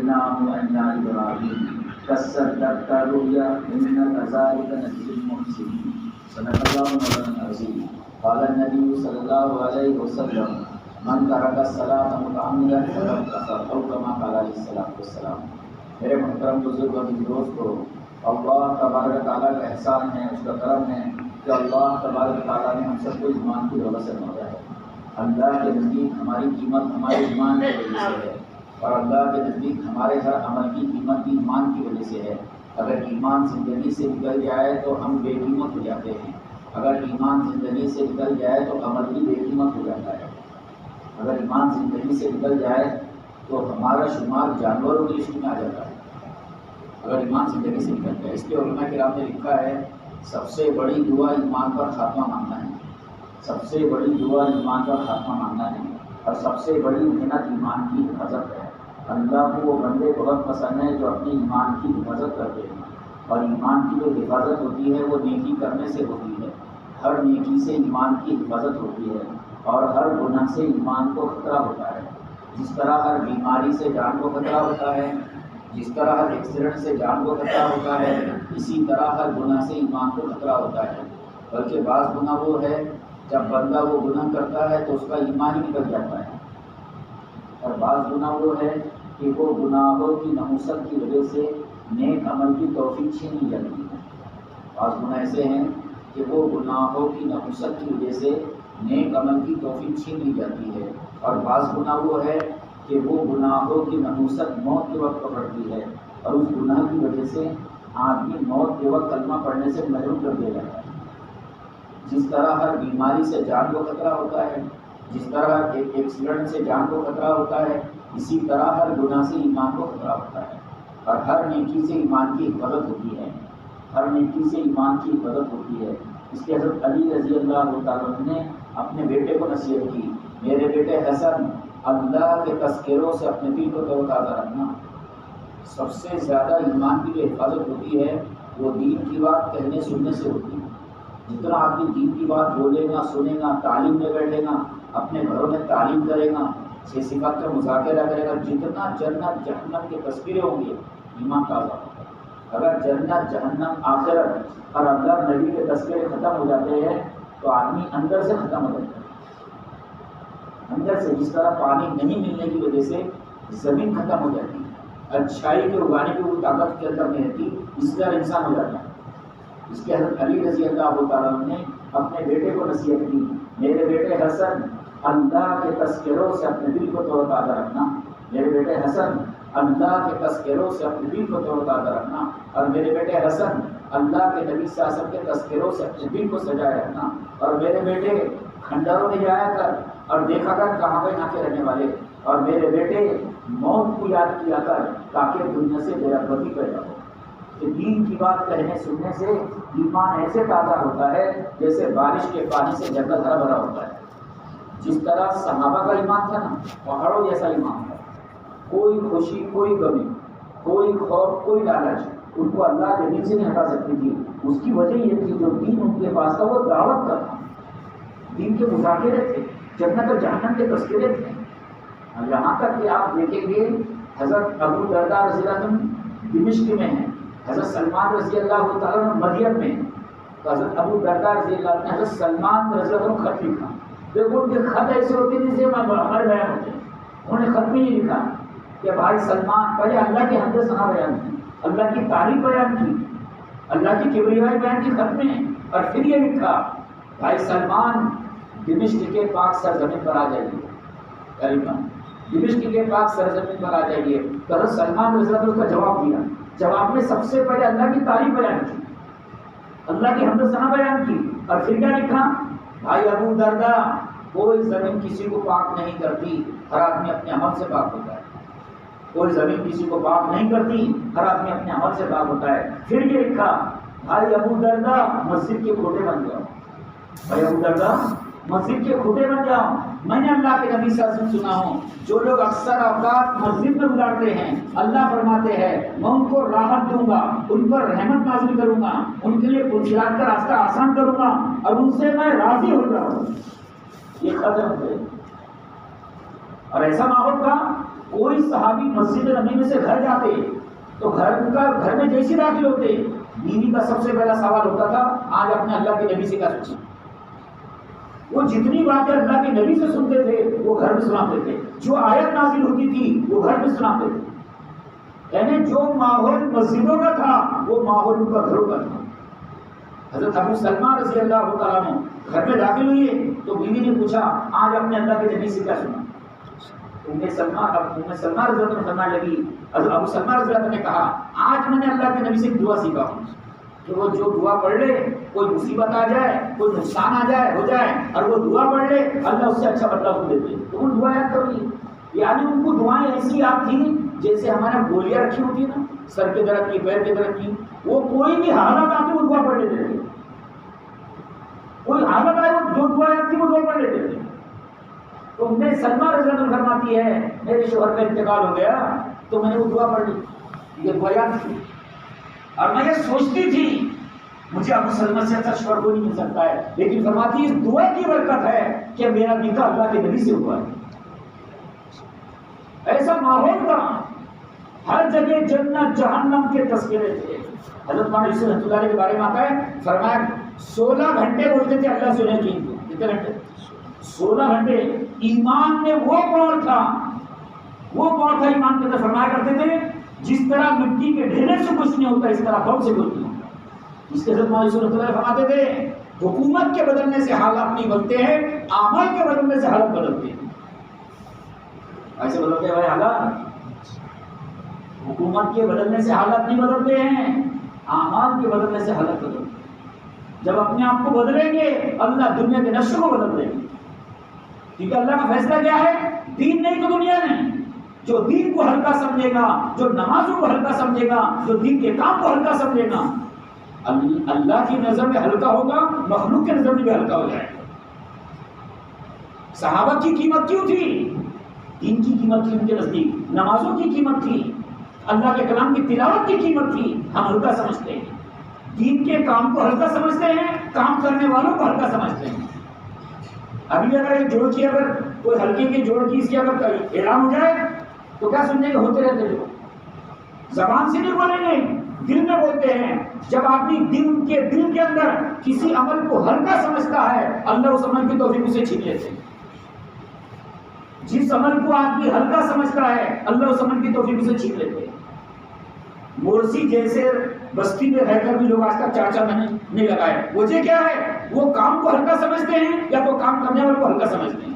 وَنَجَّيْنَاهُ وَإِلَى إِبْرَاهِيمَ كَصَّدَّقْتَ الرُّؤْيَا إِنَّا كَذَلِكَ نَجْزِي الْمُحْسِنِينَ صدق اللہ مولانا العظیم. قال النبی صلی اللہ علیہ وسلم من ترک الصلاۃ متعمدا فقد کفر او کما قال علیہ الصلوۃ والسلام. میرے محترم بزرگ اور دوستو، اللہ تبارک تعالیٰ کا احسان ہے، اس کا کرم ہے کہ اللہ تبارک تعالیٰ نے ہم سب کو ایمان کی دولت سے نوازا ہے. اللہ کے نزدیک ہماری قیمت ہمارے ایمان کی وجہ سے ہے، اور اللہ کے نزدیک ہمارے ہر عمل کی قیمت بھی ایمان کی وجہ سے ہے. اگر ایمان زندگی سے نکل جائے تو ہم بے قیمت ہو جاتے ہیں. اگر ایمان زندگی سے نکل جائے تو عمل بھی بے قیمت ہو جاتا ہے. اگر ایمان زندگی سے نکل جائے تو ہمارا شمار جانوروں کی لسٹ میں آ جاتا ہے. اگر ایمان زندگی سے نکل جائے، اس لیے علماء کرام نے لکھا ہے سب سے بڑی دعا ایمان پر خاتمہ مانگنا ہے. سب سے بڑی دعا ایمان پر خاتمہ مانگنا ہے، اور سب سے بڑی محنت ایمان کی حفاظت ہے. اللہ کو وہ بندے بہت پسند ہے جو اپنے ایمان کی حفاظت کرتے ہیں، اور ایمان کی جو حفاظت ہوتی ہے وہ نیکی کرنے سے ہوتی ہے. ہر نیکی سے ایمان کی حفاظت ہوتی ہے، اور ہر گناہ سے ایمان کو خطرہ ہوتا ہے. جس طرح ہر بیماری سے جان کو خطرہ ہوتا ہے، جس طرح ہر ایکسیڈنٹ سے جان کو خطرہ ہوتا ہے، اسی طرح ہر گناہ سے ایمان کو خطرہ ہوتا ہے. بلکہ بعض گناہ وہ ہے جب بندہ وہ گناہ کرتا ہے تو اس کا ایمان ہی نکل جاتا ہے، اور بعض گناہ وہ ہے کہ وہ گناہوں کی نحوست کی وجہ سے نیک عمل کی توفیق چھین لی جاتی ہے. بعض گناہ ایسے ہیں کہ وہ گناہوں کی نحوست کی وجہ سے نیک عمل کی توفیق چھین لی جاتی ہے، اور بعض گناہ وہ ہے کہ وہ گناہوں کی نحوست موت کے وقت پکڑتی ہے، اور اس گناہ کی وجہ سے آدمی موت کے وقت کلمہ پڑھنے سے محروم کر دیا جاتا ہے. جس طرح ہر بیماری سے جان کو خطرہ ہوتا ہے، جس طرح ایک ایکسیڈنٹ سے جان کو خطرہ ہوتا ہے، اسی طرح ہر گناہ سے ایمان کو خطرہ ہوتا ہے. اور ہر نیکی سے ایمان کی حفاظت ہوتی ہے، ہر نیکی سے ایمان کی حفاظت ہوتی ہے. اس کے حضرت علی رضی اللہ تعالیٰ عنہ نے اپنے بیٹے کو نصیحت کی، میرے بیٹے حسن، اللہ کے تذکروں سے اپنے دل کو تر و تازہ رکھنا. سب سے زیادہ ایمان کی جو حفاظت ہوتی ہے وہ دین کی بات کہنے سننے سے ہوتی ہے. جتنا آدمی دین کی بات بولے گا، سنے گا، تعلیم میں بیٹھے گا، اپنے گھروں میں تعلیم کرے گا، چھ صفات کا مذاکرہ کرے گا، جتنا جنت جہنم کے تذکرے ہوں گے ایمان تازہ ہوگا. اگر جنت جہنم آخرت اور اللہ نبی کے تذکرے ختم ہو جاتے ہیں تو آدمی اندر سے ختم ہو جاتا ہے. اندر سے جس طرح پانی نہیں ملنے کی وجہ سے زمین ختم ہو جاتی ہے، اچھائی کے اگانے کی وہ طاقت کے اندر نہیں رہتی، اس طرح انسان ہو جاتا ہے. اس کے حضرت علی رضی اللہ تعالیٰ نے اپنے بیٹے کو نصیحت کی، میرے بیٹے حسن، اللہ کے تذکروں سے اپنے دل کو تر و تازہ رکھنا. میرے بیٹے حسن، اللہ کے تذکروں سے اپنے دل کو تر و تازہ رکھنا. اور میرے بیٹے حسن، اللہ کے نبی صلی اللہ علیہ وسلم کے تذکروں سے اپنے دل کو سجائے رکھنا. اور میرے بیٹے کھنڈروں میں جایا کر اور دیکھا کر کہاں پہ یہاں کے رہنے والے. اور میرے بیٹے موت کو یاد کیا کر تاکہ دنیا سے بے رغبتی پیدا ہو. کہ دین کی بات کہنے سننے سے ایمان ایسے تازہ ہوتا ہے جیسے بارش کے پانی سے جنگل ہرا بھرا ہوتا ہے. جس طرح صحابہ کا ایمان تھا نا، پہاڑوں جیسا ایمان تھا. کوئی خوشی، کوئی غمی، کوئی خوف، کوئی لالچ ان کو اللہ کے دین سے نہیں ہٹا سکتی تھی. اس کی وجہ یہ تھی جو دین ان کے پاس تھا وہ دعوت کا تھا، دین کے مذاکرے تھے، جنت اور جہنم کے تذکرے تھے. یہاں تک کہ آپ دیکھیں گے حضرت ابو درداء رضی اللہ عنہ دمشق میں ہیں، حضرت سلمان رضی اللہ تعالیٰ عنہ مدین میں ہیں. تو حضرت ابو درداء رضی اللہ عنہ حضرت سلمان رضی اللہ عنہ خط لکھا. دیکھو ان کے خط ایسے ہوتے ہیں جسے ہر بیان ہوتے ہیں. انہوں نے خط میں ہی لکھا کہ بھائی سلمان، پہلے اللہ کی حمد ثنا بیان کی، اللہ کی تعریف بیان کی، اللہ کی کبریائی بیان کی خط میں، اور پھر یہ لکھا بھائی سلمان دمشق کے پاک سرزمین پر آ جائیے. دمشق کے پاک سرزمین پر آ جائیے. تو حضرت سلمان رضی اللہ عنہ کا جواب دیا. جواب میں سب سے پہلے اللہ کی تعریف بیان کی، اللہ کی حمد ثنا بیان کی، اور پھر کیا لکھا بھائی ابو درداء، کوئی زمین کسی کو پاک نہیں کرتی، ہر آدمی اپنے عمل سے پاک ہوتا ہے. کوئی زمین کسی کو پاک نہیں کرتی، ہر آدمی اپنے عمل سے پاک ہوتا ہے. پھر یہ لکھا بھائی ابو درداء مسجد کے کھوٹے بن جاؤ. بھائی ابو درداء مسجد کے کھوٹے بن جاؤ. میں نے اللہ کے نبی صلی اللہ علیہ وسلم سنا ہوں جو لوگ اکثر اوقات مسجد میں گزارتے ہیں، اللہ فرماتے ہیں میں ان کو راحت دوں گا، ان پر رحمت نازل کروں گا، ان کے لیے پرسرات کا راستہ آسان کروں گا، اور ان سے میں راضی ہو جاؤں. یہ قدم ہے. اور ایسا ماحول تھا کوئی صحابی مسجد نبی میں سے گھر جاتے تو گھر میں جیسے داخل ہوتے بیوی کا سب سے پہلا سوال ہوتا تھا آج اپنے اللہ کے نبی سے کیا سوچیں. وہ جتنی باتیں اللہ کے نبی سے سنتے تھے وہ گھر میں سناتے تھے. جو آیت نازل ہوتی تھی وہ گھر میں سناتے تھے. یعنی جو ماحول مسجدوں کا تھا وہ ماحول ان کا گھروں کا تھا. حضرت ابو سلمہ رضی اللہ تعالیٰ عنہ گھر میں داخل ہوئے تو بیوی نے پوچھا آج اپنے اللہ کے نبی سے کیا سنا. ام سلمہ رضی اللہ فرمانے لگی, ابو سلمہ رضی اللہ نے کہا آج میں نے اللہ کے نبی سے دعا سیکھا ہوں کہ وہ جو دعا پڑھ لے کوئی مصیبت آ جائے کوئی نقصان آ جائے ہو جائے اور وہ دعا پڑھ لے اللہ اس سے اچھا بدلہ کو دیتے. تو ان دعا یاد کر لی. یعنی ان کو دعائیں ایسی یاد تھیں جیسے ہمارے گولیاں رکھی ہوتی نا سر کے درد کی پیر کے درد کی, وہ کوئی بھی حالت آتی وہ دعا پڑھ لیتے تھے. کوئی حالت آئے وہ جو دعا یاد تھی وہ دعا پڑھ لیتے تھے. تو ام سلمہ رضی اللہ عنہ فرماتی ہے میرے شوہر کا انتقال ہو گیا تو میں نے وہ دعا پڑھ لی, یہ دعا یاد تھی. اور میں یہ سوچتی تھی مجھے ابو سلمہ سے اچھا شوہر کوئی نہیں مل سکتا ہے, لیکن فرماتی ہے اس دعا کی برکت ہے کہ میرا نکاح اللہ کے نبی سے ہوا ہے. ایسا ماحول تھا, ہر جگہ جنت جہنم کے تذکرے تھے. حضرت مولانا یوسف رحمۃ اللہ علیہ کے بارے میں آتا ہے فرمایا 16 گھنٹے بولتے تھے اللہ سے انہیں کی. کتنے گھنٹے؟ 16 گھنٹے. ایمان میں وہ پور تھا ایمان کے اندر. فرمایا کرتے تھے جس طرح مٹی کے ڈھیرے سے کچھ نہیں ہوتا اس طرح بم سے کچھ نہیں ہوتا. اس کے حضرت مولانا یوسف رحمۃ اللہ فرماتے تھے حکومت کے بدلنے سے حالات نہیں بنتے ہیں, اعمال کے بدلنے سے حالت بدلتے ہیں. ایسے بدلتے ہیں حالات, حکومت کے بدلنے سے حالات نہیں بدلتے ہیں, اعمال کے بدلنے سے حالت بدلتے ہیں. جب اپنے آپ کو بدلیں گے اللہ دنیا کے نقشے کو بدل دیں گے. کیونکہ اللہ کا فیصلہ کیا ہے, دین نہیں تو دنیا نہیں. جو دین کو ہلکا سمجھے گا, جو نمازوں کو ہلکا سمجھے گا, جو دین کے کام کو ہلکا سمجھے گا, اللہ کی نظر میں ہلکا ہوگا, مخلوق کے نظر میں بھی ہلکا ہو جائے گا. صحابہ کی قیمت کیوں تھی؟ دین کی قیمت تھی ان کے نزدیک, نمازوں کی قیمت تھی, اللہ کے کلام کی تلاوت کی قیمت تھی. ہم ہلکا سمجھتے ہیں, دین کے کام کو ہلکا سمجھتے ہیں, کام کرنے والوں کو ہلکا سمجھتے ہیں. ابھی اگر ایک جوڑ کی اگر کوئی ہلکے کے جوڑ کی اس کی اگر اعلان ہو جائے تو کیا سننے کے ہوتے رہتے لوگ. زبان سے نہیں بولیں گے, دل میں بولتے ہیں. جب آدمی دل کے اندر کسی عمل کو ہلکا سمجھتا ہے اللہ اس عمل کی توفیق اسے چھین لیتے ہیں. جس عمل کو آدمی ہلکا سمجھتا ہے اللہ اس عمل کی توفیق اسے چھین لیتے ہیں. مورسی جیسے بستی میں رہ کر بھی لوگ آج تک 4 مہینے نہیں لگائے. وجہ کیا ہے؟ وہ کام کو ہلکا سمجھتے ہیں یا تو کام کرنے والے کو ہلکا سمجھتے ہیں.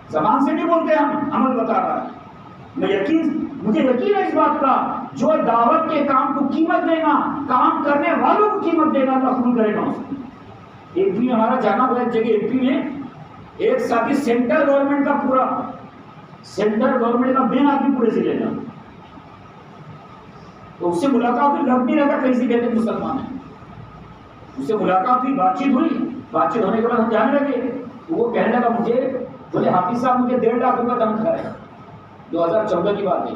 زبان سے نہیں بولتے, ہم عمل بتا رہا ہے. مجھے یقین ہے اس بات کا, جو دعوت کے کام کو قیمت دے گا, کام کرنے والوں کو قیمت دے گا, اللہ قبول کرے گا. ایک بھی ہمارا جانا ہوا ایک جگہ ایک میں ایک ساتھی سینٹرل گورنمنٹ کا مین آدمی پورے ضلع کا, تو اس سے ملاقات ہوئی, لگ نہیں رہتا کہیں سے کہتے مسلمان ہیں. اس سے ملاقات ہوئی, بات چیت ہونے کے بعد ہم جانے لگے. وہ کہنے لگا مجھے, بولے حافظ صاحب مجھے 1.5 لاکھ روپے تنخواہ ہے. 2014 کی بات ہے.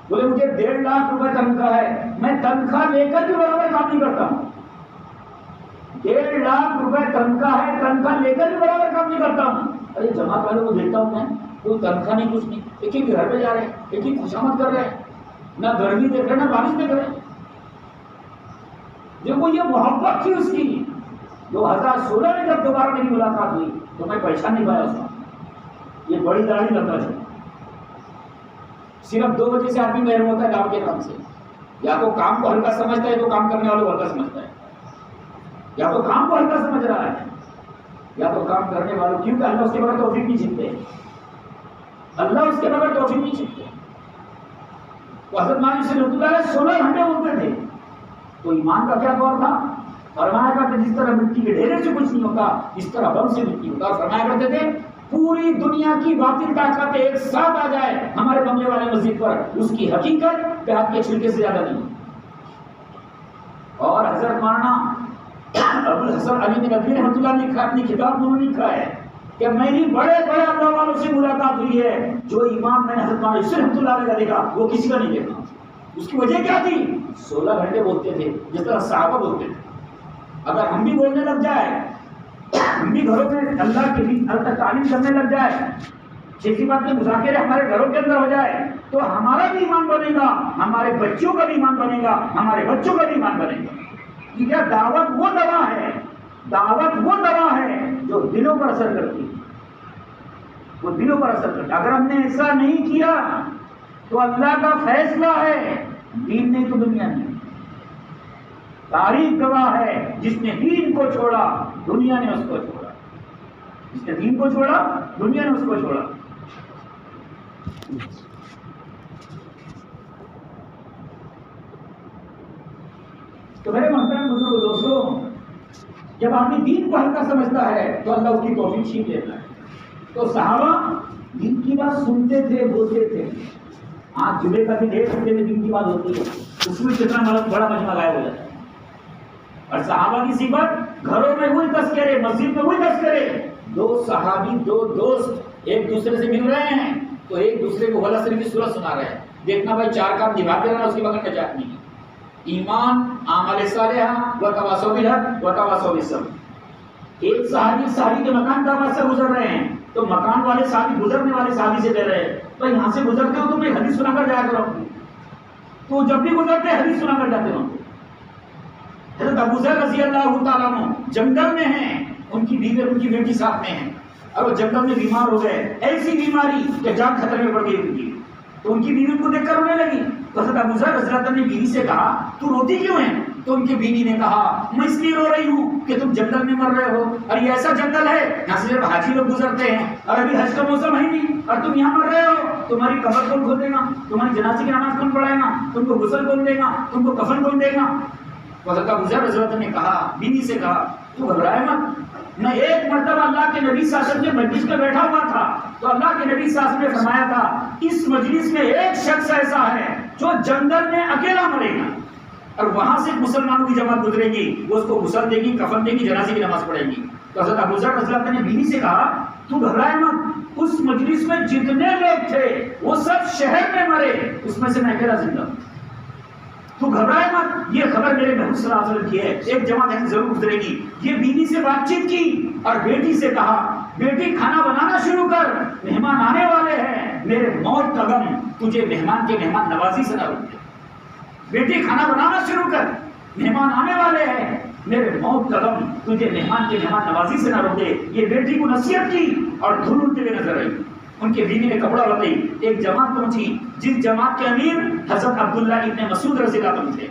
بولے مجھے 1.5 لاکھ روپے تنخواہ ہے, میں تنخواہ لے کر بھی برابر کام نہیں کرتا ہوں. 1.5 لاکھ روپے تنخواہ ہے, تنخواہ لے کر بھی برابر کام نہیں کرتا ہوں. ارے جماعت والوں کو دیکھتا ہوں میں, کوئی تنخواہ نہیں کچھ نہیں, ایک ہی گھر پہ جا رہے ہیں, ایک ہی خوشامد کر رہے ہیں, نہ گرمی دیکھ رہے نہ بارش دیکھ رہے. دیکھو یہ محبت تھی اس کی. 2016 میں جب دوبارہ میری ملاقات ہوئی تو میں پہچان نہیں پایا اس کو. یہ بڑی داڑھی لگتا ہے. صرف 2 وجہ سے آدمی محروم ہوتا ہے دعوت کے کام سے. یا تو کام کو ہلکا سمجھتا ہے, تو کام کرنے والوں کو ہلکا سمجھتا ہے. یا تو کام کو ہلکا سمجھ رہا ہے, یا تو کام کرنے والوں, کیونکہ اللہ اس کے بغیر توفیق نہیں چھینتے. اللہ اس کے بغیر توفیق نہیں چھینتے. تو حضرت مولانا یوسف رحمۃ اللہ 16 گھنٹے بولتے تھے. تو ایمان کا کیا دور تھا؟ فرمایا کرتے جس طرح مٹی کے ڈھیرے سے کچھ نہیں ہوتا اس طرح بم سے مٹی ہوتا. اور فرمایا کرتے تھے پوری دنیا کی باطل طاقتیں ایک ساتھ آ جائے ہمارے بننے والے مسجد پر, اس کی حقیقت ہاتھ کے چھلکے سے زیادہ نہیں. اور حضرت مولانا ابو الحسن علی بن ندوی رحمۃ اللہ نے اپنی کتاب میں لکھا ہے کہ میری بڑے اللہ والوں سے ملاقات ہوئی ہے, جو ایمان میں نے حضرت مولانا یوسف رحمۃ اللہ علیہ کا دیکھا وہ کسی کا نہیں دیکھا. اس کی وجہ کیا تھی؟ 16 گھنٹے بولتے تھے جس طرح صحابہ بولتے تھے. اگر ہم بھی بولنے لگ جائے, ہم بھی گھروں میں اللہ کی تعلیم کرنے لگ جائے, جیسی بات میں مذاکرے ہمارے گھروں کے اندر ہو جائے تو ہمارا بھی ایمان بنے گا، ہمارے بچوں کا بھی ایمان بنے گا، ہمارے بچوں کا بھی ایمان بنے گا. کیا دعوت وہ دوا ہے، دعوت وہ دوا ہے جو دلوں پر اثر کرتی ہے، وہ دلوں پر اثر کرتا ہے. اگر ہم نے ایسا نہیں کیا تو اللہ کا فیصلہ ہے، دین نہیں تو دنیا نہیں. تاریخ گواہ ہے، جس نے دین کو چھوڑا دنیا نے اس کو چھوڑا، جس نے دین کو چھوڑا دنیا نے اس کو چھوڑا. تو میرے محترم بزرگ دوستوں، جب آدمی دین کو ہلکا سمجھتا ہے تو اللہ اس کی توفیق چھین لیتا ہے. تو صحابہ دین کی بات سنتے تھے، بولتے تھے. آج جمعے کا بھی 1.5 گھنٹے میں دین کی بات ہوتی ہے، اس میں کتنا بڑا مجمع غائب ہو جاتا ہے. اور صحابہ کی صفت گھروں میں وہی تذکرے، مسجد میں وہی تذکرے. 2 صحابی 2 دوست ایک دوسرے سے مل رہے ہیں تو ایک دوسرے کو ولا شریف کی سورت سنا رہے ہیں. دیکھنا بھائی 4 کام نبھاتے رہنا، اس کے بغیر نجات نہیں. ایمان، اعمال صالحہ، وتواصوا بالحق وتواصوا بالصبر. ایک صحابی کے مکان دعوت سے گزر رہے ہیں تو مکان والے صحابی گزرنے والے صحابی سے کہہ رہے ہیں تو یہاں سے گزرتے ہو تو میں حدیث سنا کر جایا کرو. تو جب بھی گزرتے حدیث سنا کر جاتے ہو. حضرت ابو ذر رضی اللہ تعالیٰ عنہ جنگل میں ہیں، ان کی بیوی اور ان کی بیٹی ساتھ میں ہیں، اور وہ جنگل میں بیمار ہو گئے، ایسی بیماری کہ جان خطرے میں پڑ گئی ان کی. تو ان کی بیوی کو دیکھ کر رونے لگی. تو حضرت ابو ذر رضی اللہ عنہ نے بیوی سے کہا تو روتی کیوں ہے؟ تو ان کی بیوی نے کہا میں اس لیے رو رہی ہوں کہ تم جنگل میں مر رہے ہو، اور یہ ایسا جنگل ہے یہاں سے صرف حاجی لوگ گزرتے ہیں، اور ابھی حج کا موسم ہے نہیں، اور تم یہاں مر رہے ہو. تمہاری قبر کون کھودے گا؟ تمہاری جنازے کی نماز کون پڑھائے گا؟ تم کو غسل کون دے گا؟ تم کو کفن کون دے گا؟ حضرت ابو ذر رضی اللہ عنہ نے کہا، بیوی سے کہا تو گھبرائے مت. میں ایک مرتبہ اللہ کے نبی صلی اللہ علیہ وسلم کے مجلس میں بیٹھا ہوا تھا تو اللہ کے نبی صلی اللہ علیہ وسلم نے فرمایا تھا اس مجلس میں ایک شخص ایسا ہے جو جنگل میں اکیلا مرے گا، اور وہاں سے مسلمانوں کی جماعت گزرے گی، وہ اس کو غسل دے گی، کفن دے گی، جنازے کی نماز پڑھے گی. تو حضرت ابو ذر رضی اللہ عنہ نے بیوی سے کہا تو گھبرائے مت، اس مجلس میں جتنے لوگ تھے وہ سب شہر میں مرے، اس میں سے میں اکیلا زندہ ہوں. تو گھبرائے مت، یہ خبر میرے محبوب صلی اللہ علیہ وسلم کی ہے، ایک جماعت یہاں ضرور گزرے گی. یہ بیوی سے بات چیت کی اور بیٹی سے کہا بیٹی کھانا بنانا شروع کر، مہمان آنے والے ہیں، میرے موت کا غم تجھے مہمان کے مہمان نوازی سے نہ روکے. بیٹی کھانا بنانا شروع کر، مہمان آنے والے ہیں، میرے موت کا غم تجھے مہمان کے مہمان نوازی سے نہ روکے. یہ بیٹی کو نصیحت کی اور دھول اڑتے ہوئے نظر آئی. ان کے بیوی نے کپڑا بتائی، ایک جماعت پہنچی جس جماعت کے امیر حضرت عبداللہ ابن مسعود رضی اللہ عنہ تھے.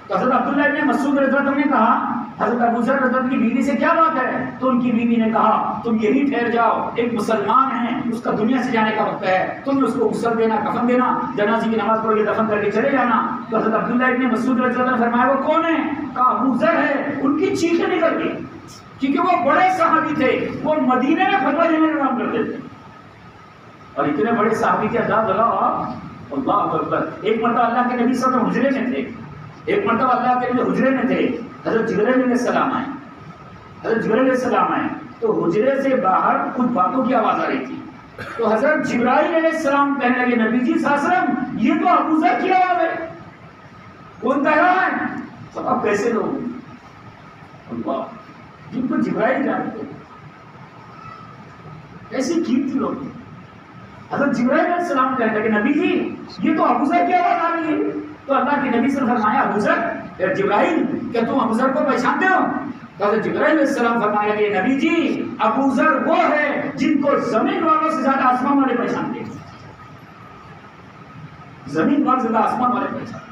تو حضرت عبداللہ ابن مسعود رضی اللہ عنہ نے کہا حضرت ابو ذر رضی اللہ عنہ کی بیوی سے کیا بات ہے؟ تو ان کی بیوی نے کہا تم یہی ٹھہر جاؤ، ایک مسلمان ہے، اس کا دنیا سے جانے کا وقت ہے، تم اس کو غسل دینا، کفن دینا، جنازے کی نماز پڑھ کے دفن کر کے چلے جانا. تو حضرت عبداللہ ابن مسعود رضی اللہ عنہ نے فرمایا وہ کون ہے؟ کہا ابو ذر ہے. ان کی چیخیں نکل گئی کیونکہ وہ بڑے صحابی تھے، وہ مدینے میں فتویٰ دینے کا کام کرتے تھے، اور اتنے بڑے صحابی کے انداز لگاؤ آپ. اللہ اکبر. ایک مرتبہ اللہ کے نبی صلی اللہ علیہ وسلم حجرے میں تھے، ایک مرتبہ اللہ کے نبی حجرے میں تھے، حضرت جبرائیل علیہ السلام آئے، حضرت جبرائیل علیہ السلام آئے تو حجرے سے باہر کچھ باتوں کی آواز آ رہی تھی. تو حضرت جبرائیل علیہ السلام کہنے لگے نبی جی صلی اللہ علیہ وسلم یہ تو ابو ذر کی آواز ہے، کون کہہ رہا ہے؟ تو اب کیسے لوگ اللہ جن کو جبرائیل جانتے ایسی قیمتی لوگ تھے. حضرت جبرائیل علیہ السلام کہنے لگے نبی جی یہ تو ابو ذر کی آواز آ رہی ہے. تو اللہ کے نبی سے فرمایا ابو ذر، جبرائیل کیا تم ابو ذر کو پہچانتے ہو؟ تو حضرت جبرائیل علیہ السلام فرمایا کہ نبی جی ابو ذر وہ ہے جن کو زمین والوں سے زیادہ آسمان والے پہچانتے ہیں، زمین والوں سے زیادہ آسمان والے پہچانتے ہیں.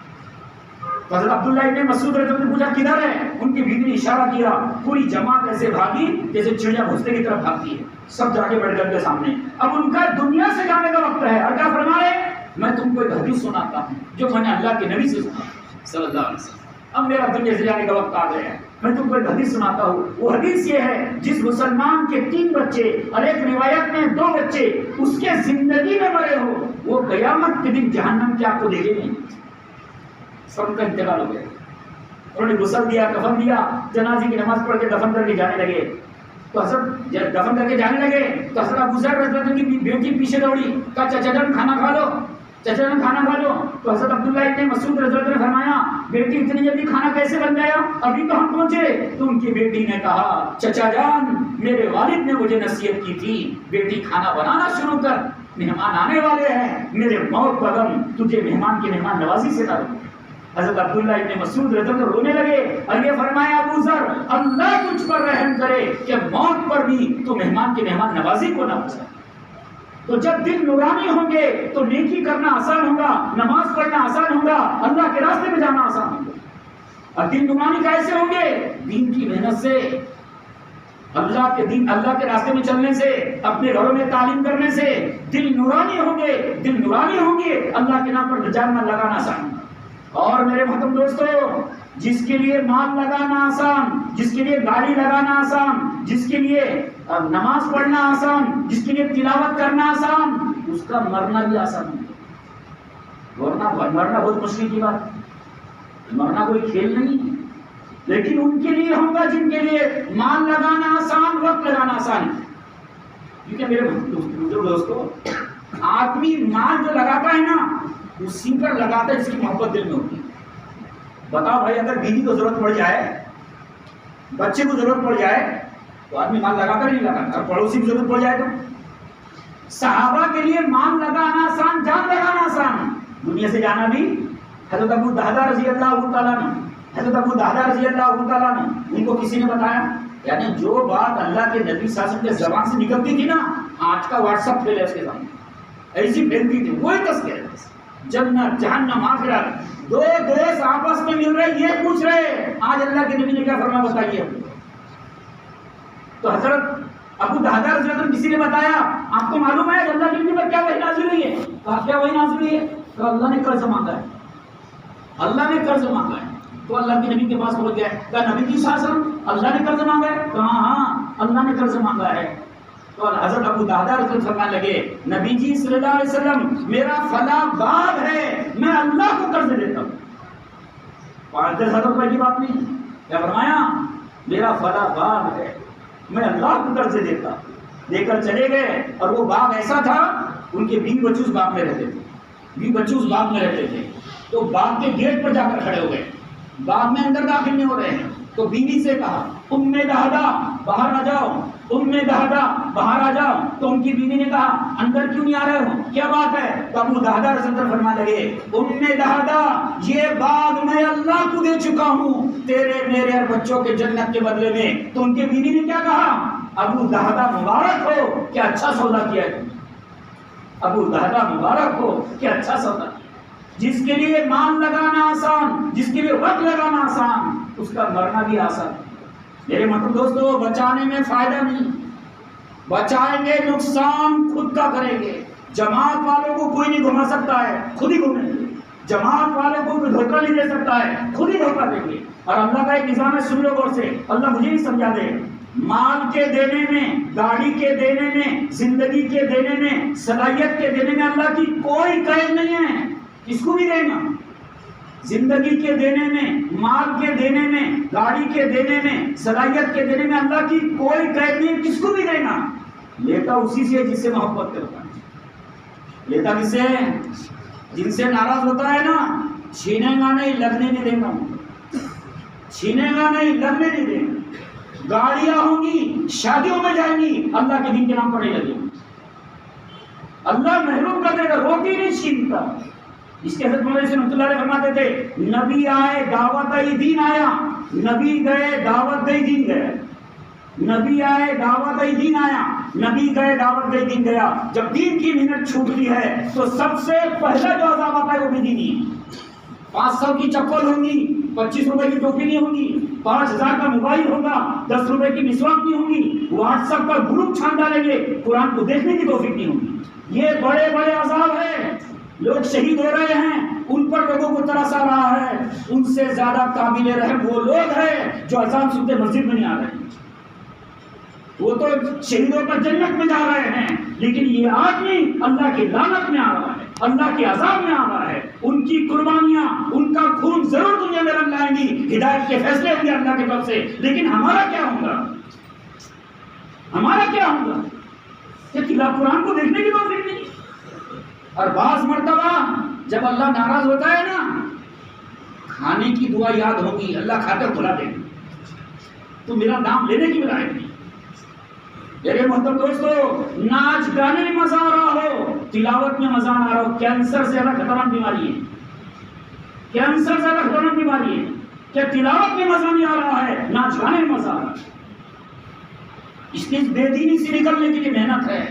تو حضرت عبداللہ ابن مسعود رضی اللہ عنہ نے پوچھا کدھر ہے؟ ان کی بیوی نے اشارہ کیا، پوری جماعت ایسے بھاگی جیسے چڑیا گھونسلے کی طرف بھاگتی ہے، سب جا کے بیٹھ گئے ان کے سامنے. اب ان کا دنیا سے جانے کا وقت ہے، اور کیا فرمائے میں تم کو ایک حدیث سناتا ہوں جو میں نے اللہ کے نبی سے سنا صلی اللہ علیہ وسلم. اب میرا دنیا سے جانے کا وقت آ گیا ہے، میں تم کو ایک حدیث سناتا ہوں. وہ حدیث یہ ہے جس مسلمان کے 3 بچے اور ایک روایت میں 2 بچے اس کے زندگی میں مرے ہو وہ قیامت کے دن جہنم کی آگ کو دیکھے نہیں. سب کا انتقال ہو گیا، انہوں نے غسل دیا، کفن دیا، جنازے کی نماز پڑھ کے دفن کر کے جانے لگے. تو حضرت جب دفن کر کے جانے لگے تو حضرت ابو ذر رضی اللہ عنہ کی بیٹی پیچھے دوڑی، کہا چچا جان کھانا کھا لو. چچا نے کھانا کھا لو. تو حضرت عبداللہ ابن مسعود رضی اللہ عنہ نے فرمایا بیٹی اتنی جلدی کھانا کیسے بن گیا؟ ابھی تو ہم پہنچے. تو ان کی بیٹی نے کہا چچا جان میرے والد نے مجھے نصیحت کی تھی بیٹی کھانا بنانا شروع کر، مہمان آنے والے ہیں، میرے موت کا غم تجھے مہمان کی مہمان نوازی سے نہ ہو. حضرت عبداللہ ابن مسعود رضی اللہ عنہ رونے لگے اور یہ فرمایا ابو ذر اللہ تجھ پر رحم کرے کہ موت پر بھی تو مہمان کی مہمان نوازی کو نہ بچائے. تو جب دل نورانی ہوں گے تو نیکی کرنا آسان ہوگا، نماز پڑھنا آسان ہوگا، اللہ کے راستے میں جانا آسان ہوگا. اور دل نورانی کیسے ہوں گے؟ دین کی محنت سے، اللہ کے دین، اللہ کے راستے میں چلنے سے، اپنے گھروں میں تعلیم کرنے سے دل نورانی ہوں گے. دل نورانی ہوں گے اللہ کے نام پر جان لگانا آسان ہوگا. اور میرے محترم دوستو، جس کے لیے مال لگانا آسان، جس کے لیے گاڑی لگانا آسان، جس کے لیے نماز پڑھنا آسان، جس کے لیے تلاوت کرنا آسان، اس کا مرنا بھی آسان ہے. مرنا بہت مشکل کی بات ہے، مرنا کوئی کھیل نہیں. لیکن ان کے لیے ہوگا جن کے لیے مال لگانا آسان، وقت لگانا آسان ہے. کیونکہ میرے دوستو، آدمی مال جو لگاتا ہے نا اسی پر لگاتا ہے جس کی محبت دل میں ہوتی ہے. بتاؤ بھائی، اگر بیوی کو ضرورت پڑ جائے، بچے کو ضرورت پڑ جائے تو آدمی مال لگاتا نہیں لگاتا. اور پڑوسی کو ضرورت پڑ جائے تو صحابہ کے لیے مال لگانا آسان، جان لگانا آسان، دنیا سے جانا بھی. حضرت ابو دہدہ رضی اللہ تعالیٰ نے، حضرت ابو دہدہ رضی اللہ تعالیٰ نے، ان کو کسی نے بتایا، یعنی جو بات اللہ کے نبی صلی اللہ علیہ وسلم کے زبان سے نکلتی تھی نا، آج کا واٹس ایپ پھیلے اس کے سامنے، ایسی پھیلتی تھی. وہی تذکرہ جنت جہنم آخرت، دو دوست آپس میں مل رہے، یہ پوچھ رہے آج اللہ کے نبی نے کیا فرمایا بتائیے. تو حضرت ابو دہدہ رضی اللہ عنہ کسی نے بتایا آپ کو معلوم ہے اللہ کے نبی پر کیا وحی نازل ہوئی ہے؟ کہا کیا وحی نازل ہوئی ہے؟ کہ اللہ نے قرض مانگا ہے، اللہ نے قرض مانگا ہے. تو اللہ کے نبی کے پاس پہنچ گیا. کہا نبی کی صلی اللہ علیہ وسلم اللہ نے قرض مانگا ہے؟ کہا ہاں اللہ نے قرض مانگا ہے. تو حضرت ابو دہدہ رضی اللہ عنہ فرمانے لگے نبی جی صلی اللہ علیہ وسلم میرا فلاں باغ ہے، میں اللہ کو قرض دیتا ہوں. 5,000 روپے کی بات نہیں. کیا فرمایا؟ میرا فلاں باغ ہے، میں اللہ کو قرض دیتا. لے کر چلے گئے اور وہ باغ ایسا تھا، ان کے بیوی بچے اس باغ میں رہتے تھے، بیوی بچے اس باغ میں رہتے تھے. تو باغ کے گیٹ پر جا کر کھڑے ہو گئے، باغ میں اندر داخل نہیں ہو رہے ہیں. تو بیوی سے کہا ام دہدہ باہر آ جاؤ، ام دہدہ باہر آ جاؤ. تو ان کی بیوی نے کہا اندر کیوں نہیں آ رہے ہو، کیا بات ہے؟ تو ابو دہدہ رضی اللہ عنہ فرمانے لگے ام دہدہ یہ باغ میں اللہ کو دے چکا ہوں تیرے میرے اور بچوں کے جنت کے بدلے میں. تو ان کی بیوی نے کیا کہا؟ ابو دہدہ مبارک ہو، کیا اچھا سودا کیا ہے. ابو دہدہ مبارک ہو، کیا اچھا سودا. جس کے لیے مال لگانا آسان، جس کے لیے وقت لگانا آسان، اس کا مرنا بھی آسان. میرے مطلب دوستو، بچانے میں فائدہ نہیں، بچائیں گے نقصان خود کا کریں گے. جماعت والوں کو کوئی نہیں گھما سکتا ہے، خود ہی گھومیں گے. جماعت والوں کو کوئی دھوکہ نہیں دے سکتا ہے، خود ہی دھوکہ دیں گے. اور اللہ کا ایک نظام ہے، سن لو غور سے، اللہ مجھے بھی سمجھا دے. مال کے دینے میں، گاڑی کے دینے میں، زندگی کے دینے میں، صلاحیت کے دینے میں اللہ کی کوئی قید نہیں ہے. کس کو بھی دینا، زندگی کے دینے میں، مال کے دینے میں، گاڑی کے دینے میں، صلاحیت کے دینے میں اللہ کی کوئی قید نہیں. کس کو بھی دینا، لیتا اسی سے جس سے محبت کرتا ہے. لیتا کس سے؟ جن سے ناراض ہوتا ہے نا، چھینے گا نہیں، لگنے نہیں دیں گا، چھینے گا نہیں، لگنے نہیں دیں گا. گاڑیاں ہوں گی، شادیوں میں جائیں گی، اللہ کے دین کے نام پر نہیں لگیں گی. اللہ محروم کر دے گا، روٹی نہیں چھینتا. اس کے حضرت مولانا رحمۃ اللہ علیہ فرماتے تھے نبی آئے دعوت دین آیا، نبی گئے دعوت دین گیا. نبی آئے دعوت دین آیا، نبی گئے دعوت دین گیا. جب دین کی محنت چھوٹتی ہے تو سب سے پہلا جو عذاب آتا ہے وہ بھی دینی ہے. 500 کی چپل ہوں گی، 25 روپے کی ٹوپی نہیں ہوگی، 5000 کا موبائل ہوگا، 10 روپے کی مسواک نہیں ہوگی، واٹس ایپ پر گروپ چھان ڈالیں گے، قرآن کو دیکھنے کی توفیق نہیں ہوگی. یہ بڑے بڑے عذاب ہیں. لوگ شہید ہو رہے ہیں، ان پر لوگوں کو ترس آ رہا ہے. ان سے زیادہ قابل رحم وہ لوگ ہیں جو اذان سنتے مسجد میں نہیں آ رہے ہیں. وہ تو شہیدوں پر جنت میں جا رہے ہیں، لیکن یہ آدمی اللہ کی لعنت میں آ رہا ہے، اللہ کے عذاب میں آ رہا ہے. ان کی قربانیاں، ان کا خون ضرور دنیا میں رنگ لائیں گی، ہدایت کے فیصلے ہوں گے اللہ کی طرف سے. لیکن ہمارا کیا ہوگا؟ ہمارا کیا ہوگا کہ قرآن کو دیکھنے کی توفیق نہیں. اور بعض مرتبہ جب اللہ ناراض ہوتا ہے نا، کھانے کی دعا یاد ہوگی، اللہ کھاتے کھلا دے گا، تو میرا نام لینے کی بجائے نہیں۔ میرے محترم دوستو، ناچ گانے میں مزہ آ رہا ہو، تلاوت میں مزہ نہ آ رہا ہو، کینسر سے زیادہ خطرناک بیماری ہے، کینسر سے زیادہ خطرناک بیماری ہے کہ تلاوت میں مزہ نہیں آ رہا ہے، ناچ گانے میں مزہ آ رہا ہے۔ اس لیے بے دینی سے نکلنے کے لیے محنت ہے،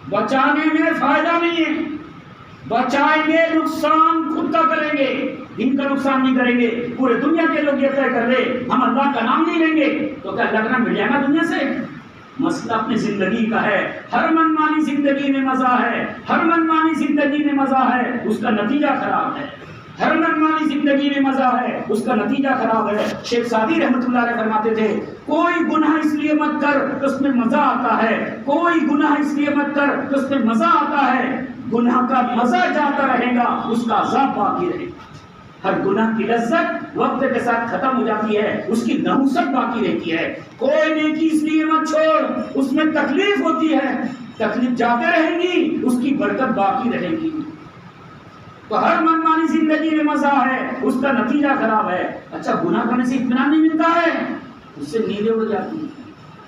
بچانے میں فائدہ نہیں ہے، بچائیں گے نقصان خود کا کریں گے، دین کا نقصان نہیں کریں گے۔ پورے دنیا کے لوگ یہ طے کر لے ہم اللہ کا نام نہیں لیں گے تو کیا اللہ کا نام مل جائے گا دنیا سے؟ مسئلہ اپنی زندگی کا ہے، ہر منمانی زندگی میں مزہ ہے، ہر منمانی زندگی میں مزہ ہے، اس کا نتیجہ خراب ہے، ہر منمانی زندگی میں مزہ ہے، اس کا نتیجہ خراب ہے۔ شیخ سعدی رحمۃ اللہ علیہ فرماتے تھے، کوئی گناہ اس لیے مت کر کہ اس میں مزہ آتا ہے، کوئی گناہ اس لیے مت کر کہ اس میں مزہ آتا ہے، گناہ کا مزہ جاتا رہے گا، اس کا عذاب باقی رہے گا۔ ہر گناہ کی لذت وقت کے ساتھ ختم ہو جاتی ہے، اس کی نحوست باقی رہتی ہے۔ کوئی نیکی اس لیے مت چھوڑ، اس میں تکلیف ہوتی ہے، تکلیف جاتے رہیں گی، اس کی برکت باقی رہے گی۔ تو ہر منمانی زندگی میں مزہ ہے، اس کا نتیجہ خراب ہے۔ اچھا، گناہ کرنے سے اطمینان نہیں ملتا ہے، اس سے نیندیں اڑ جاتی ہیں۔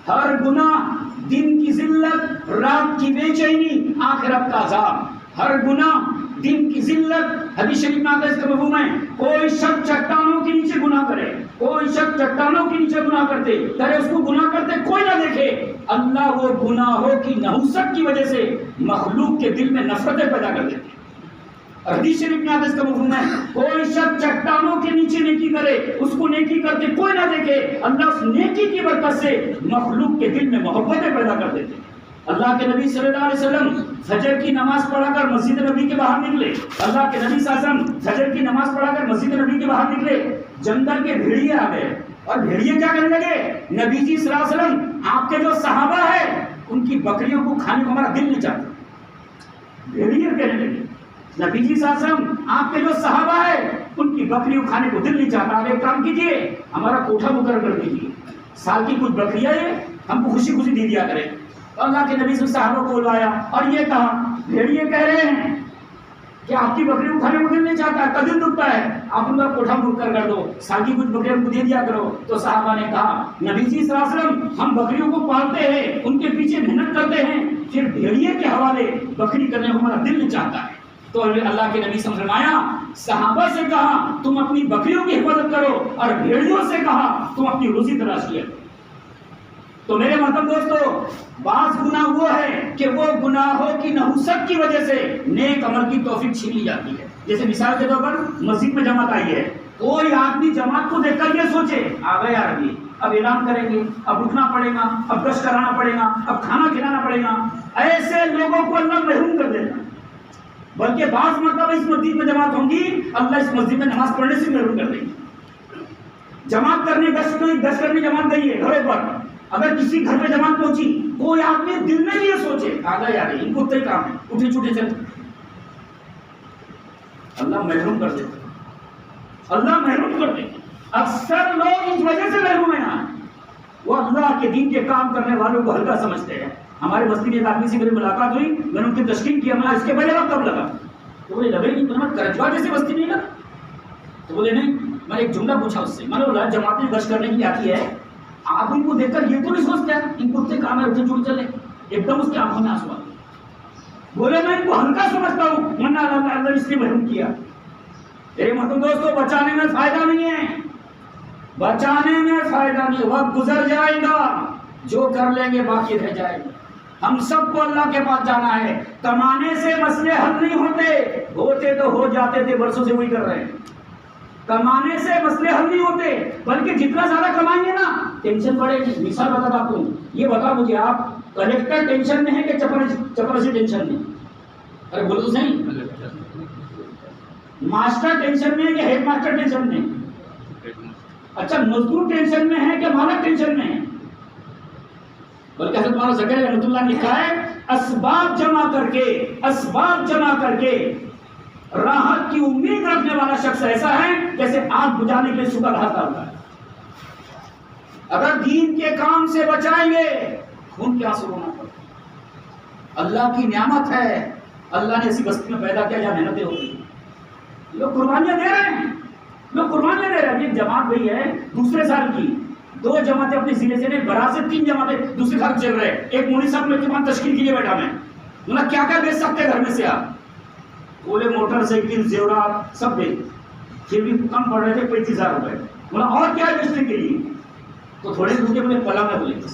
ہر گناہ دن کی ذلت، رات کی بے چینی، آخرت کا عذاب۔ ہر گناہ دن کی ذلت، حدیث شریف میں آتا ہے اس کا مفہوم ہے، کوئی شخص چٹانوں کے نیچے گناہ کرے، کوئی شخص چٹانوں کے نیچے گناہ کرتے کرے، اس کو گناہ کرتے کوئی نہ دیکھے، اللہ وہ گناہوں کی نحوست کی وجہ سے مخلوق کے دل میں نفرتیں پیدا کر دیتے ہیں۔ حدیث شریف میں آتا ہے اس کا مفہوم ہے، کوئی شخص چٹانوں کے نیچے نیکی کرے، اس کو نیکی کرتے کوئی نہ دیکھے، اللہ اس نیکی کی برکت سے مخلوق کے دل میں محبتیں پیدا کر دیتے ہیں۔ اللہ کے نبی صلی اللہ علیہ وسلم فجر کی نماز پڑھا کر مسجد نبی کے باہر نکلے، اللہ کے نبی صلی اللہ علیہ وسلم فجر کی نماز پڑھا کر مسجد نبی کے باہر نکلے، جنگل کے بھیڑیے آ گئے اور بھیڑیے کیا کرنے لگے؟ نبی جی صلی اللہ علیہ وسلم، آپ کے جو صحابہ ہیں ان کی بکریوں کو کھانے کو ہمارا دل نہیں چاہتا۔ بھیڑیے کہنے لگے، نبی جی صلی اللہ علیہ وسلم، آپ کے جو صحابہ ہیں ان کی بکریوں کھانے کو دل نہیں چاہتا، آپ ایک کام کیجئے، ہمارا کوٹھا مقرر کر دیجیے، سال کی کچھ بکریاں ہم کو خوشی خوشی دے دیا کریں۔ اللہ کے نبی سے صحابہ کو بلایا اور یہ کہا، بھیڑیے کہہ رہے ہیں کہ آپ کی بکری کو کھانے کو دل نہیں چاہتا، قدر دکھتا ہے، آپ ان کا کوٹھا مقرر کر دو، سال کی کچھ بکریاں کو دے دیا کرو۔ تو صحابہ نے کہا، نبی جی صلی اللہ علیہ وسلم، ہم بکریوں کو پالتے ہیں، ان کے پیچھے محنت کرتے ہیں، پھر بھیڑیے کے حوالے بکری کرنے کو ہمارا دل نہیں چاہتا ہے۔ تو اللہ کے نبی سے فرمایا، صحابہ سے کہا تم اپنی بکریوں کی حفاظت کرو اور بھیڑیوں سے کہا تم اپنی روزی تلاش کیا۔ تو میرے محترم دوستو، بعض گناہ وہ ہے کہ وہ گناہوں کی نحوست کی وجہ سے نیک عمل کی توفیق چھین لی جاتی ہے۔ جیسے مثال کے طور پر مسجد میں جماعت آئی ہے، کوئی آدمی جماعت کو دیکھ کر یہ سوچے آ گئے آدمی، اب اعلان کریں گے، اب اٹھنا پڑے گا، اب برش کرانا پڑے گا، اب کھانا کھلانا پڑے گا، ایسے لوگوں کو اللہ محروم کر دیتا ہے۔ بلکہ بعض مرتبہ اس مسجد میں جماعت ہوں گی، اللہ اس مسجد میں نماز پڑھنے سے محروم کر دیں گے۔ جماعت کرنے گشت کرنے جماعت گئی ہے گھروں پر، اگر کسی گھر میں جماعت پہنچی، کوئی آدمی دل میں یہ سوچے آگا یار ان کو اتنے کام ہے، اٹھے چھوٹے چلے، اللہ محروم کر دیتا، اللہ محروم کر دیتا۔ اکثر لوگ اس وجہ سے محروم ہیں، وہ اللہ کے دین کے کام کرنے والوں کو ہلکا سمجھتے ہیں۔ ہمارے بستی میں ایک آدمی سے میری ملاقات ہوئی، میں نے ان کی تشکیل کیا، میں اس کے پہلے وقت کب لگا؟ تو بولے لگے نہیں، تو میں کرجوا جیسی بستی نہیں لگا؟ تو بولے نہیں، میں نے ایک جملہ پوچھا اس سے، میں نے بولا جماعتیں گشت کرنے کی آتی ہے، آپ ان کو دیکھ کر یہ تو نہیں سوچتے ان کو اتنے کام ہے اٹھے چھوٹے چلے؟ ایک دم اس کی آنکھوں میں آنسو آ گئے۔ بولے میں ان کو ہلکا سمجھتا ہوں، ورنہ اللہ اس نے محروم کیا۔ میرے محترم دوستو، بچانے میں فائدہ نہیں ہے، بچانے میں فائدہ نہیں، وقت گزر جائے گا، جو کر لیں گے باقی رہ جائے گا۔ ہم سب کو اللہ کے پاس جانا ہے، کمانے سے مسئلے حل نہیں ہوتے تو ہو جاتے تھے، برسوں سے وہی کر رہے ہیں۔ کمانے سے مسئلے حل نہیں ہوتے، بلکہ جتنا زیادہ کمائیں گے نا ٹینشن بڑھے گی۔ مثال بتا آپ کو، یہ بتا مجھے، آپ کلیکٹر ٹینشن میں ہے کہ چپراسی ٹینشن میں؟ ارے بولو تو صحیح، ماسٹر ٹینشن میں ہے کہ ہیڈ ماسٹر ٹینشن میں؟ اچھا، مزدور ٹینشن میں ہے کہ مالک ٹینشن میں ہے؟ بلکہ حضرت مولانا زکریا رحمۃ اللہ نے لکھا ہے، اسباب جمع کر کے راحت کی امید رکھنے والا شخص ایسا ہے جیسے آگ بجھانے کے لیے سوکھا گھاس ڈالتا ہے۔ اگر دین کے کام سے بچائیں گے، خون کے آنسو رونا پڑتا ہے۔ اللہ کی نعمت ہے، اللہ نے ایسی بستی میں پیدا کیا جہاں محنتیں ہو رہی ہیں، لوگ قربانیاں دے رہے ہیں، لوگ قربانیاں دے رہے ہیں. ایک جماعت گئی ہے دوسرے سال کی، 2 جماعتیں اپنے ضلع سے نہیں، برا سے 3 جماعتیں دوسرے سال چل رہے ہیں. ایک مولوی صاحب میں کے پاس تشکیل کے لیے بیٹھا میں، بولا کیا کیا بیچ سکتے ہیں گھر میں سے آپ؟ بولے موٹر سائیکل زیورات سب بیچ، پھر بھی کم پڑ رہے تھے 35,000 روپئے. بولا اور کیا ہے بیچنے کے لیے؟ تو تھوڑے روپے بولے پلنگ ہے، بولے بس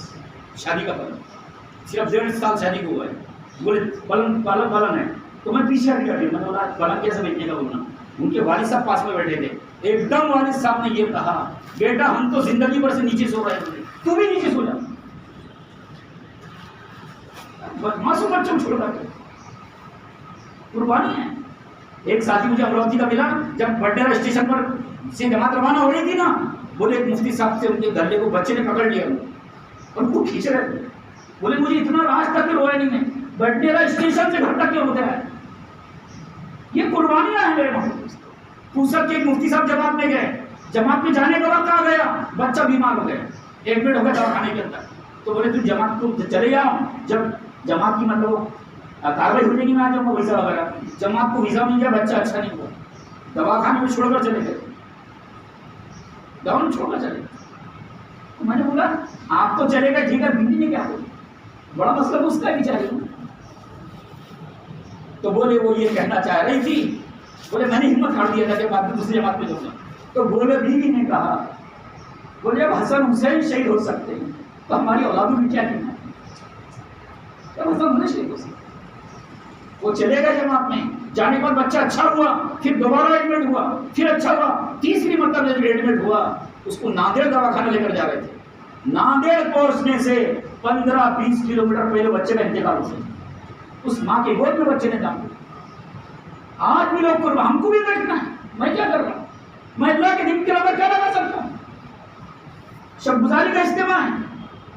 شادی کا پلنگ، صرف 1.5 سال شادی کو ہوا ہے. بولے پلنگ ہے. تو میں پیچھے ہٹ گیا، میں نے بولا پلنگ کیسے بیچنے کا بولنا. ان کے والد صاحب پاس میں بیٹھے تھے، ایک دم والد صاحب نے یہ کہا بیٹا ہم تو زندگی بھر سے نیچے سو رہے ہیں، تو بھی نیچے سو جا. معصوم بچوں چھوڑ کر قربانی ہے. ایک ساتھی مجھے امراوتی کا ملا، جب بڈیرا اسٹیشن پر سے جماعت روانہ ہو رہی تھی نا، بولے ایک مفتی صاحب سے ان کے گھر کو بچے نے پکڑ لیا اور ان کو کھینچ رہے تھے. بولے مجھے اتنا راج تک رویا نہیں ہے، بڈیرا اسٹیشن سے گھر تک کیوں ہوتا ہے؟ یہ قربانیاں ہیں میرے محبوب. پوسر کے ایک مفتی صاحب جماعت میں گئے، جماعت میں جانے کے وقت آ گیا، بچہ بیمار ہو گیا، ایڈمٹ ہو گیا دواخانے کے اندر. تو بولے تم جماعت کو چلے جاؤ، جب جماعت کی مطلب کاروائی ہو جائے گی میں آ جاؤں گا ویزا وغیرہ. جماعت کو ویزا مل گیا، بچہ اچھا نہیں ہوا، دواخانے میں چھوڑ کر چلے گئے، دوا میں چھوڑ کر چلے گئے. میں نے بولا آپ تو چلے گئے ٹھیک ہے، بیوی نے کیا بولا؟ بڑا مسئلہ اس کا ہے بیچاری. تو بولے وہ یہ کہنا چاہ رہی تھی، بولے میں نے ہمت ہار دیا تھا کہ بعد میں دوسری جماعت میں جاؤں گا. تو بولے بیوی نے کہا، بولے اب حسن حسین شہید ہو سکتے ہیں تو ہماری اولادوں میں کیا کرنا ہے؟ حسن حسین شہید ہو سکتے. وہ چلے گئے جماعت میں، جانے پر بچہ اچھا ہوا، پھر دوبارہ ایڈمٹ ہوا، پھر اچھا ہوا، تیسری مرتبہ جب ایڈمٹ ہوا اس کو ناندیڑ دواخانہ لے کر جا رہے تھے. ناندیڑ پہنچنے سے 15-20 کلومیٹر پہلے بچے کا انتقال ہو گیا. اس ماں کے گود میں بچے نے جان دیا. آج بھی لوگ قربان، ہم کو بھی دیکھنا ہے میں کیا کر رہا ہوں، میں اللہ کے دن کے علاوہ کیا لگا سکتا ہوں؟ شب گزاری کا اجتماع ہے،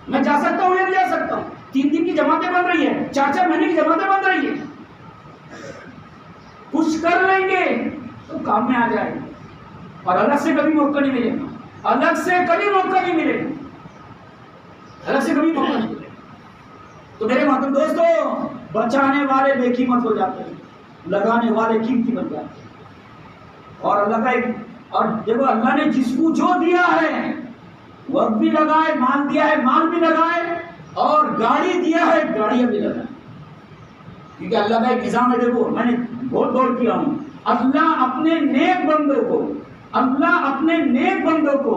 میں جا سکتا ہوں یا نہیں جا سکتا ہوں؟ 3 دن کی جماعتیں بن رہی ہیں، 4 مہینے کی جماعتیں بن رہی ہیں. کچھ کر لیں گے تو کام میں آ جائے گا، اور الگ سے کبھی موقع نہیں ملے گا، الگ سے کبھی موقع نہیں ملے گا، الگ سے کبھی موقع نہیں ملے گا. تو میرے محترم دوستو، بچانے والے بے قیمت ہو جاتے ہیں، لگانے والے قیمتی بن جاتے ہیں. اور اللہ کا اور دیکھو اللہ نے جس کو جو دیا ہے وقت بھی لگائے، مال دیا ہے مال بھی لگائے، اور گاڑی دیا ہے گاڑیاں بھی لگائے. کیونکہ اللہ کا ایک نظام ہے. دیکھو میں نے بہت غور کیا ہوں، اللہ اپنے نیک بندوں کو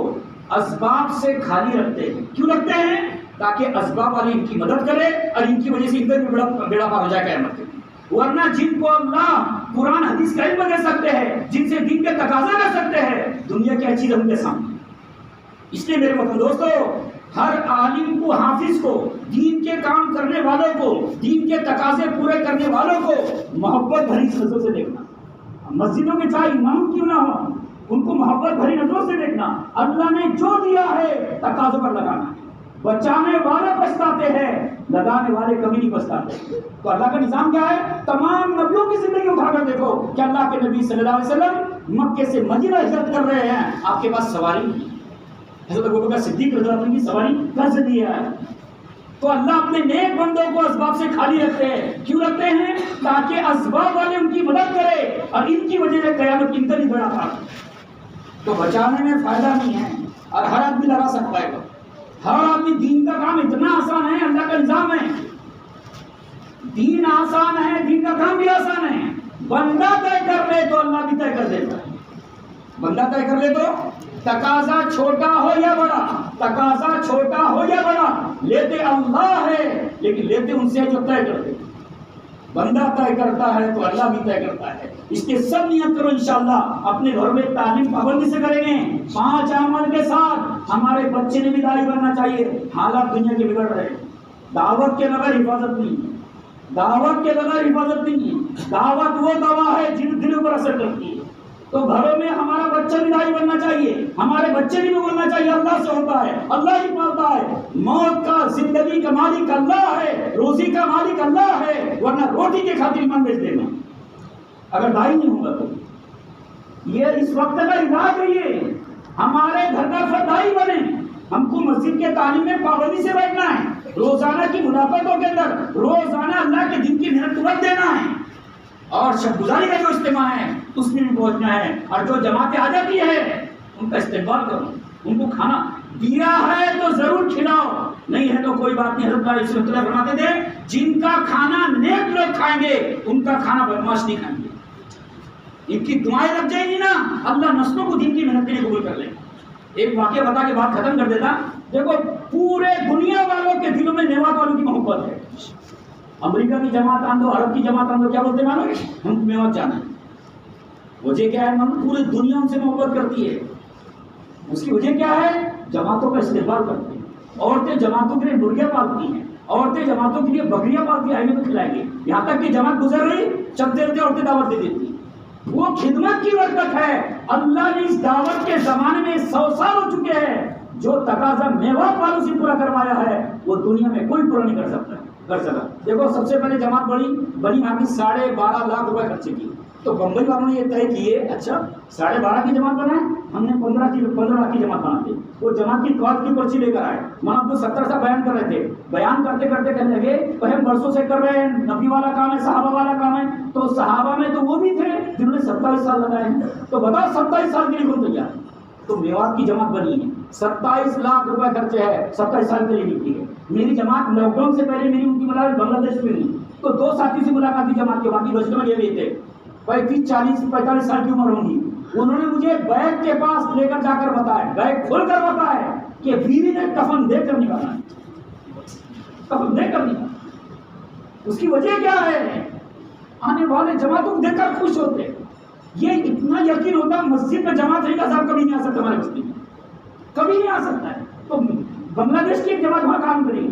اسباب سے خالی رکھتے ہیں. کیوں رکھتے ہیں؟ تاکہ اسباب والے ان کی مدد کرے اور ان کی وجہ سے ادھر بھی بیڑا پار ہو جائے قیامت کے. ورنہ جن کو اللہ قرآن حدیث کا علم دے سکتے ہیں، جن سے دین کے تقاضا کر سکتے ہیں، دنیا کی چیز ان کے سامنے. اس لیے میرے محترم دوستو، ہر عالم کو، حافظ کو، دین کے کام کرنے والوں کو، دین کے تقاضے پورے کرنے والوں کو محبت بھری نظروں سے دیکھنا. مسجدوں کے چاہے امام کیوں نہ ہو، ان کو محبت بھری نظروں سے دیکھنا. اللہ نے جو دیا ہے تقاضوں پر لگانا. بچانے والے پچھتاتے ہیں، لگانے والے کبھی نہیں پچھتاتے. تو اللہ کا نظام کیا ہے؟ تمام نبیوں کی زندگی اٹھا کر دیکھو کہ اللہ کے نبی صلی اللہ علیہ وسلم مکے سے مدینہ ہجرت کر رہے ہیں، آپ کے پاس سواری نہیں. حضرت ابوبکر صدیق رضی اللہ عنہ کی سواری قرض دیا ہے. تو اللہ اپنے نیک بندوں کو اسباب سے خالی رکھتے ہیں. کیوں رکھتے ہیں؟ تاکہ اسباب والے ان کی مدد کرے اور ان کی وجہ سے قیامت کی اتنی بڑا تھا. تو بچانے میں فائدہ نہیں ہے، اور ہر آدمی لگا سکتا ہے. ہر آدمی دین کا کام اتنا آسان ہے، اللہ کا نظام ہے. دین آسان ہے، دین کا کام بھی آسان ہے. بندہ طے کر لے تو اللہ بھی طے کر دیتا ہے. بندہ طے کر لے تو تقاضا چھوٹا ہو یا بڑا، تقاضا چھوٹا ہو یا بڑا، لیتے اللہ ہے، لیکن لیتے ان سے جو طے کرتے. بندہ طے کرتا ہے تو اللہ بھی طے کرتا ہے. اس کے سب نیت کرو انشاءاللہ. اپنے گھر میں تعلیم پابندی سے کریں گے، 5 عمل کے ساتھ. ہمارے بچے نے بھی داعی بننا چاہیے. حالات دنیا کے بگڑ رہے، دعوت کے بغیر حفاظت نہیں ہے، دعوت کے بغیر حفاظت نہیں ہے. دعوت وہ دوا ہے جن دلوں پر اثر کرتی ہے. تو گھروں میں ہمارا بچہ بھی داعی بننا چاہیے، ہمارے بچے بھی بولنا چاہیے اللہ سے ہوتا ہے، اللہ ہی پالتا ہے. موت کا، زندگی کا مالک اللہ ہے، روزی کا مالک اللہ ہے. ورنہ روٹی کے خاطر ایمان بیچ دینا اگر داعی نہیں ہوگا تو. یہ اس وقت کا علاج ہے. یہ ہمارے گھر کا فرد داعی بنے. ہم کو مسجد کے تعلیم میں پابندی سے بیٹھنا ہے، روزانہ کی ملاقاتوں کے اندر روزانہ اللہ کے دین کی محنت کو وقت دینا ہے. اور شب گزاری کا جو اجتماع ہے اس میں بھی پہنچنا ہے، اور جو جماعتیں آ جاتی ہے ان کا استقبال کرو، ان کو کھانا دیا ہے تو ضرور کھلاؤ، نہیں ہے تو کوئی بات نہیں۔ حضرت علیہ السلام فرماتے تھے جن کا کھانا نیک لوگ کھائیں گے ان کا کھانا بدماش نہیں کھائیں گے، ان کی دعائیں لگ جائیں گی نا، اللہ نسلوں کو دین کی محنت کے لیے قبول کر لے۔ ایک واقعہ بتا کے بات ختم کر دیتا، دیکھو پورے دنیا والوں کے دلوں میں میوات والوں کی محبت ہے۔ امریکہ کی جماعت آن دو، عرب کی جماعت آن دو، کیا بولتے مانو گے؟ ہم کو میوات جانا ہے۔ وجہ کیا ہے؟ ہم پوری دنیا ان سے محبت کرتی ہے، اس کی وجہ کیا ہے؟ جماعتوں کا استقبال کرتے ہیں۔ عورتیں جماعتوں کے لیے مرغیاں پالتی ہیں، عورتیں جماعتوں کے لیے بکریاں پالتی ہیں، آئیے تو کھلائیں گے، یہاں تک کہ جماعت گزر رہی چلتے رہتے عورتیں دعوت دے دیتی ہیں۔ وہ خدمت کی برکت ہے۔ اللہ نے اس دعوت کے زمانے میں 100 سال ہو چکے ہیں، جو تقاضا میوات والوں سے پورا کروایا ہے وہ دنیا میں کوئی پورا نہیں کر سکا۔ دیکھو سب سے پہلے جماعت بنی آپ کی 12.5 لاکھ روپے خرچے کی، تو بمبئی والوں نے یہ طے کیے اچھا 12.5 کی جماعت بنائے، ہم نے 15 لاکھ کی جماعت بنا دی۔ وہ جماعت کی قوت کی پرچی لے کر آئے، مولانا عبد الستار صاحب بیان کر رہے تھے، بیان کرتے کرتے کہنے لگے بھائی ہم برسوں سے کر رہے ہیں، نبی والا کام ہے، صحابہ والا کام ہے، تو صحابہ میں تو وہ بھی تھے جنہوں نے 27 سال لگائے ہیں، تو بتاؤ 27 سال کے لیے کون تیار؟ تو میوات کی جماعت بنی ہے، 27 لاکھ روپے خرچے ہے، 27 سال کے لیے نکلی ہے۔ میری جماعت لاک ڈاؤن سے پہلے میری ان کی ملاقات بنگلہ دیش میں ہوئی، تو 2 ساتھی سے ملاقات کی جماعت کے، باقی بچوں میں یہ بھی تھے 35 40 45 سال کی عمر ہوں گی۔ انہوں نے مجھے بیگ کے پاس لے کر جا کر بتایا، بیگ کھول کر بتایا کہ بیوی نے کفن دے کر نکالا ہے، کفن دے کر نکالا۔ اس کی وجہ کیا ہے؟ آنے والے جماعتوں کو دیکھ کر خوش ہوتے، یہ اتنا یقین ہوتا مسجد میں جماعت رہے گا، صاحب کبھی نہیں آ سکتا ہمارے بستی میں، کبھی نہیں آ سکتا ہے۔ تو بنگلہ دیش کی ایک جماعت وہاں کام کری،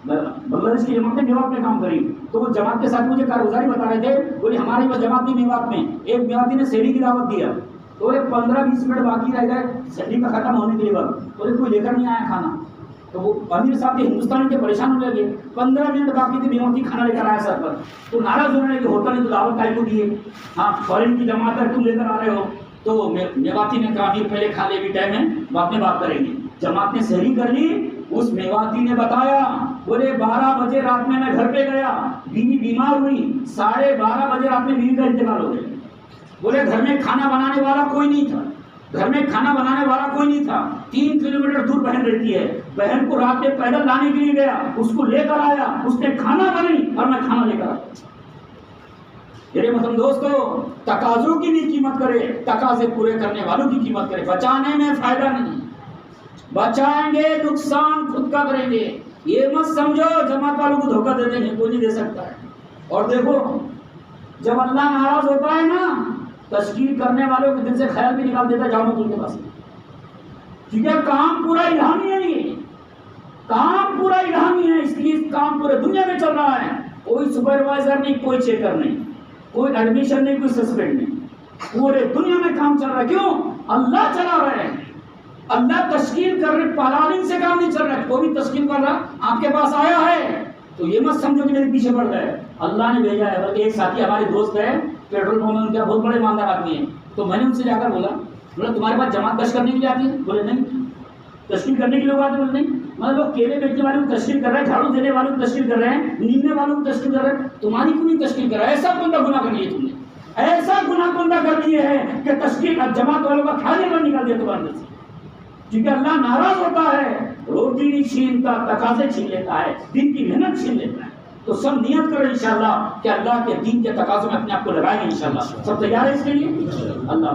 بنگلہ دیش کی جماعت نے میوات میں کام کری، تو وہ جماعت کے ساتھ مجھے کارگزاری بتا رہے تھے، بولے ہماری بس جماعت نہیں میوات میں، ایک میواتی نے سحری کی دعوت دیا، تو 15-20 منٹ باقی رہ گئے سحری کا ختم ہونے کے لیے، بولے کوئی لے کر نہیں آیا کھانا، تو وہ امیر صاحب کے ہندوستانی کے پریشان ہونے لگے، 15 منٹ باقی تھے، میواتی کھانا لے کر آیا سر پر، تو ناراض ہونے لگے ہوٹل نے تو دعوت ٹائپ کو دیے، ہاں فورن کی جماعت ہے تم لے کر آ رہے ہو، تو میواتی نے کہا امیر پہلے کھا لے، ابھی ٹائم ہے بعد میں بات کریں گے۔ جماعت نے سحری کر لی، اس میواتی نے بتایا بولے 12 بجے رات میں گھر پہ گیا، بیوی بیمار ہوئی، 12:30 بجے رات میں بیوی کا انتقال ہو گیا، بولے گھر میں کھانا بنانے والا کوئی نہیں تھا، گھر میں کھانا بنانے والا کوئی نہیں تھا، 3 کلومیٹر دور بہن رہتی ہے، بہن کو رات میں پیدل لانے کے لیے گیا، اس کو لے کر آیا، اس نے کھانا بنائی اور میں کھانا لے کر آیا۔ میرے محترم دوستو، تقاضوں کی بھی قیمت کرے، تقاضے پورے کرنے والوں کی قیمت کرے، بچانے میں فائدہ نہیں، بچائیں گے نقصان خود کا کریں گے، یہ مت سمجھو جماعت والوں کو دھوکہ دے دیں گے، کوئی نہیں دے سکتا ہے۔ اور دیکھو جب اللہ ناراض ہوتا ہے نا، تشکیل کرنے والوں کے دل سے خیال بھی نکال دیتا ہے، جاؤ مت ان کے پاس، کیونکہ کام پورا الہامی ہے، یہ کام پورا الہامی ہے، اس لیے کام پورے دنیا میں چل رہا ہے، کوئی سپروائزر نہیں، کوئی چیکر نہیں، کوئی ایڈمیشن نہیں، کوئی سسپینڈ نہیں، پورے دنیا میں کام چل رہا ہے۔ کیوں؟ اللہ چلا رہا ہے، اللہ تشکیل کر رہے، پلاننگ سے کام نہیں چل رہا ہے، کوئی بھی تشکیل کر رہا آپ کے پاس آیا ہے تو یہ مت سمجھو کہ میرے پیچھے پڑ رہا ہے، اللہ نے بھیجا ہے۔ بلکہ ایک ساتھی ہمارے دوست ہے، پیٹرول پمپ میں ان کے بہت بڑے ایماندار آدمی ہیں، تو میں نے ان سے جا کر بولا تمہارے پاس جماعت گشت کرنے کے لیے آتی ہے؟ بولے نہیں۔ تشکیل کرنے کے لوگ آتے؟ بولے نہیں۔ مطلب لوگ کیلے بیچنے والوں کو تشکیل کر رہے ہیں، جھاڑو دینے والوں کو تشکیل کر رہے ہیں، نیمنے والوں کو تشکیل کر رہے ہیں، تمہاری کیوں نہیں تشکیل کر رہا ہے؟ ایسا کون سا گناہ کر لیے تم نے، ایسا گناہ کون سا کر لیے ہے کہ تشکیل جماعت والوں کا کھانے پر نکال دیا تمہارے اندر سے؟ کیونکہ اللہ ناراض ہوتا ہے، روٹی نہیں چھینتا، تقاضے چھین لیتا ہے، دین کی محنت چھین لیتا ہے۔ تو سب نیت کریں انشاءاللہ کہ اللہ کے دین کے تقاضوں میں اپنے آپ کو لگائیں گے انشاءاللہ۔ سب تیار ہے اس کے لیے؟ اللہ